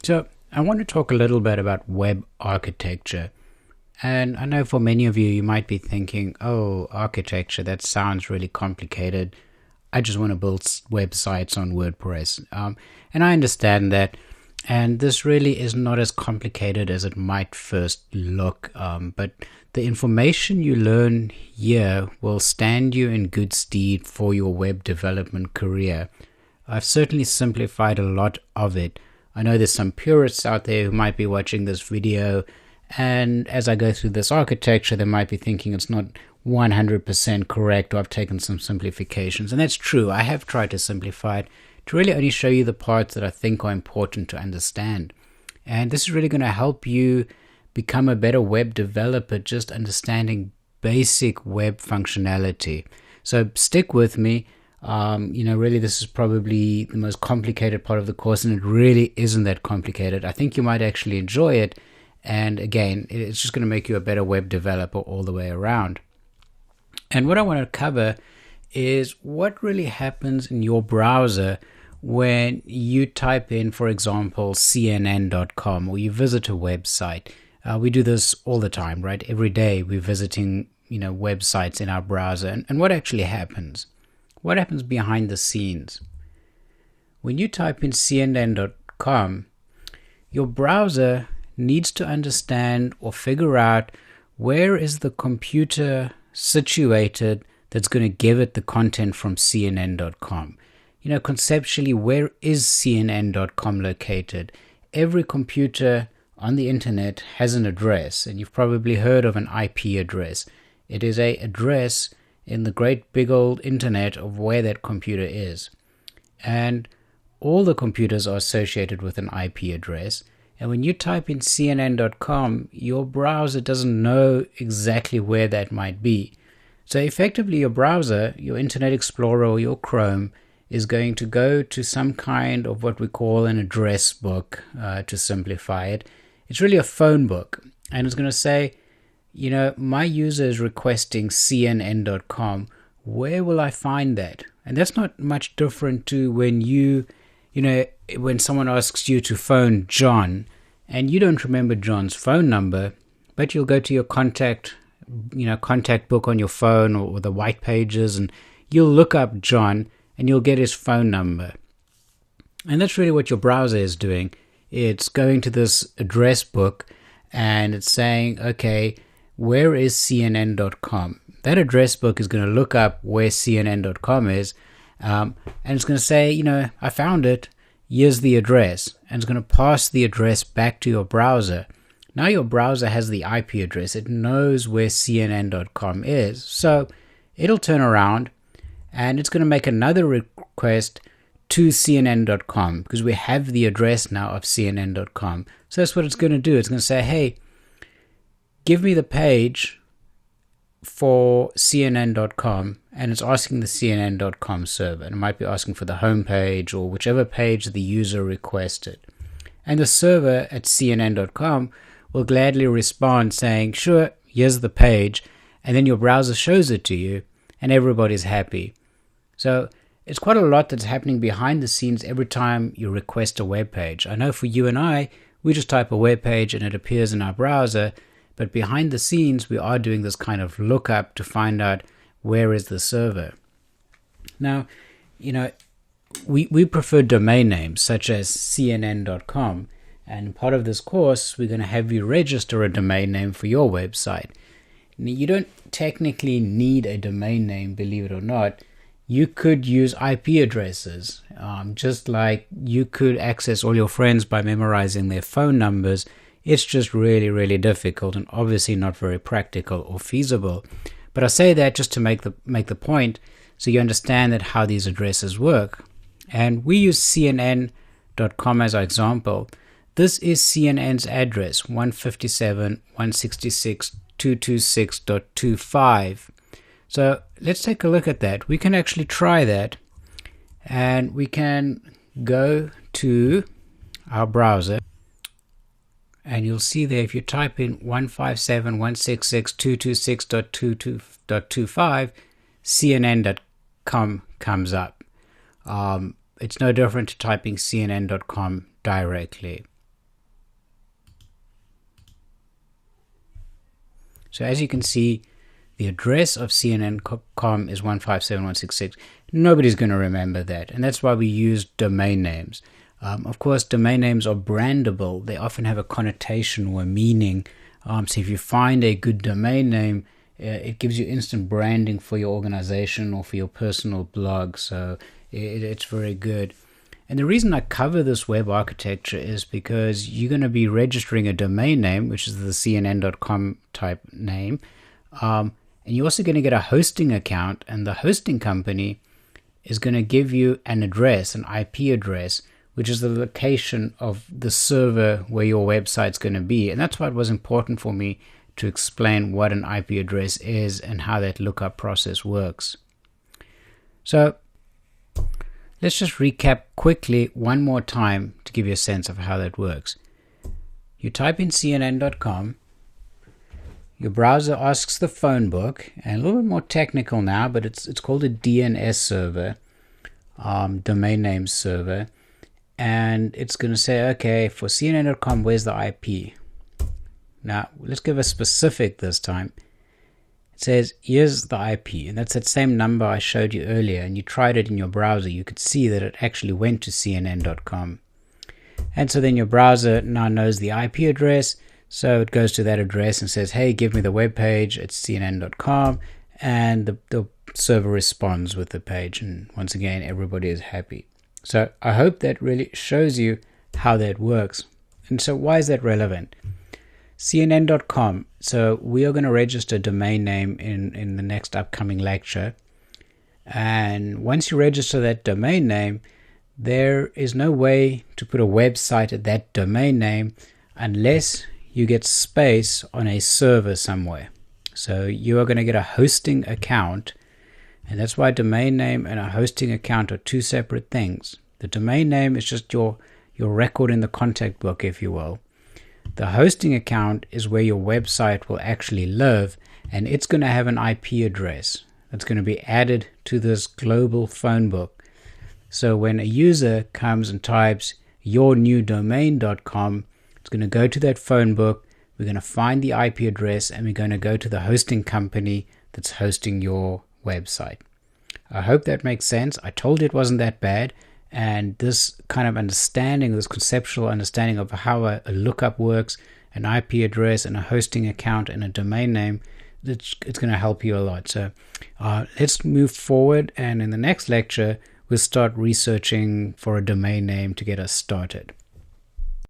So I want to talk a little bit about web architecture. And I know for many of you, you might be thinking, oh, architecture, that sounds really complicated. I just want to build websites on WordPress. And I understand that. And this really is not as complicated as it might first look. But the information you learn here will stand you in good stead for your web development career. I've certainly simplified a lot of it. I know there's some purists out there who might be watching this video, and as I go through this architecture, they might be thinking it's not 100% correct, or I've taken some simplifications. And that's true. I have tried to simplify it to really only show you the parts that I think are important to understand. And this is really going to help you become a better web developer, just understanding basic web functionality. So stick with me. Really this is probably the most complicated part of the course, and it really isn't that complicated. I think you might actually enjoy it. And again, it's just going to make you a better web developer all the way around. And what I want to cover is what really happens in your browser when you type in, for example, cnn.com, or you visit a website. We do this all the time, right? Every day we're visiting, websites in our browser. And what actually happens? What happens behind the scenes? When you type in cnn.com, your browser needs to understand or figure out where is the computer situated that's going to give it the content from cnn.com. Conceptually, where is cnn.com located? Every computer on the internet has an address, and you've probably heard of an IP address. It is an address in the great big old internet of where that computer is. And all the computers are associated with an IP address. And when you type in cnn.com, your browser doesn't know exactly where that might be. So effectively, your browser, your Internet Explorer or your Chrome, is going to go to some kind of what we call an address book, to simplify it. It's really a phone book. And it's going to say, my user is requesting cnn.com. Where will I find that? And that's not much different to when when someone asks you to phone John, and you don't remember John's phone number, but you'll go to your contact book on your phone, or the white pages, and you'll look up John and you'll get his phone number. And that's really what your browser is doing. It's going to this address book and it's saying, okay, where is cnn.com? That address book is going to look up where cnn.com is, and it's going to say, I found it. Here's the address. And it's going to pass the address back to your browser. Now your browser has the IP address. It knows where cnn.com is. So it'll turn around and it's going to make another request to cnn.com, because we have the address now of cnn.com. So that's what it's going to do. It's going to say, hey, give me the page for cnn.com, and it's asking the cnn.com server. And it might be asking for the home page or whichever page the user requested. And the server at cnn.com will gladly respond saying, sure, here's the page. And then your browser shows it to you and everybody's happy. So it's quite a lot that's happening behind the scenes every time you request a web page. I know for you and I, we just type a web page and it appears in our browser. But behind the scenes, we are doing this kind of lookup to find out where is the server. Now, we prefer domain names such as cnn.com. And part of this course, we're going to have you register a domain name for your website. Now, you don't technically need a domain name, believe it or not. You could use IP addresses, just like you could access all your friends by memorizing their phone numbers. It's just really, really difficult and obviously not very practical or feasible. But I say that just to make the point so you understand that how these addresses work. And we use cnn.com as our example. This is CNN's address, 157.166.226.25. So let's take a look at that. We can actually try that, and we can go to our browser. And you'll see there, if you type in 157.166.226.25, cnn.com comes up. It's no different to typing cnn.com directly. So as you can see, the address of CNN.com is 157.166. Nobody's going to remember that, and that's why we use domain names. Of course, domain names are brandable. They often have a connotation or a meaning. So if you find a good domain name, it gives you instant branding for your organization or for your personal blog. So it's very good. And the reason I cover this web architecture is because you're going to be registering a domain name, which is the CNN.com type name. And you're also going to get a hosting account, and the hosting company is going to give you an address, an IP address, which is the location of the server where your website's going to be. And that's why it was important for me to explain what an IP address is and how that lookup process works. So let's just recap quickly one more time to give you a sense of how that works. You type in CNN.com. Your browser asks the phone book, and a little bit more technical now, but it's called a DNS server, domain name server, and it's going to say, okay, for CNN.com, where's the IP? Now, let's give a specific this time. It says, here's the IP, and that's that same number I showed you earlier, and you tried it in your browser. You could see that it actually went to CNN.com. And so then your browser now knows the IP address, so it goes to that address and says, hey, give me the web page at CNN.com, and the server responds with the page, and once again, everybody is happy. So I hope that really shows you how that works. And so why is that relevant? CNN.com. So we are going to register a domain name in the next upcoming lecture. And once you register that domain name, there is no way to put a website at that domain name unless you get space on a server somewhere. So you are going to get a hosting account, and that's why domain name and a hosting account are two separate things. The domain name is just your record in the contact book, if you will. The hosting account is where your website will actually live, and it's going to have an IP address that's going to be added to this global phone book. So when a user comes and types yournewdomain.com, it's going to go to that phone book, we're going to find the IP address, and we're going to go to the hosting company that's hosting your website. I hope that makes sense. I told you it wasn't that bad, and this kind of understanding, this conceptual understanding of how a lookup works, an IP address and a hosting account and a domain name, it's going to help you a lot. So let's move forward, and in the next lecture we'll start researching for a domain name to get us started.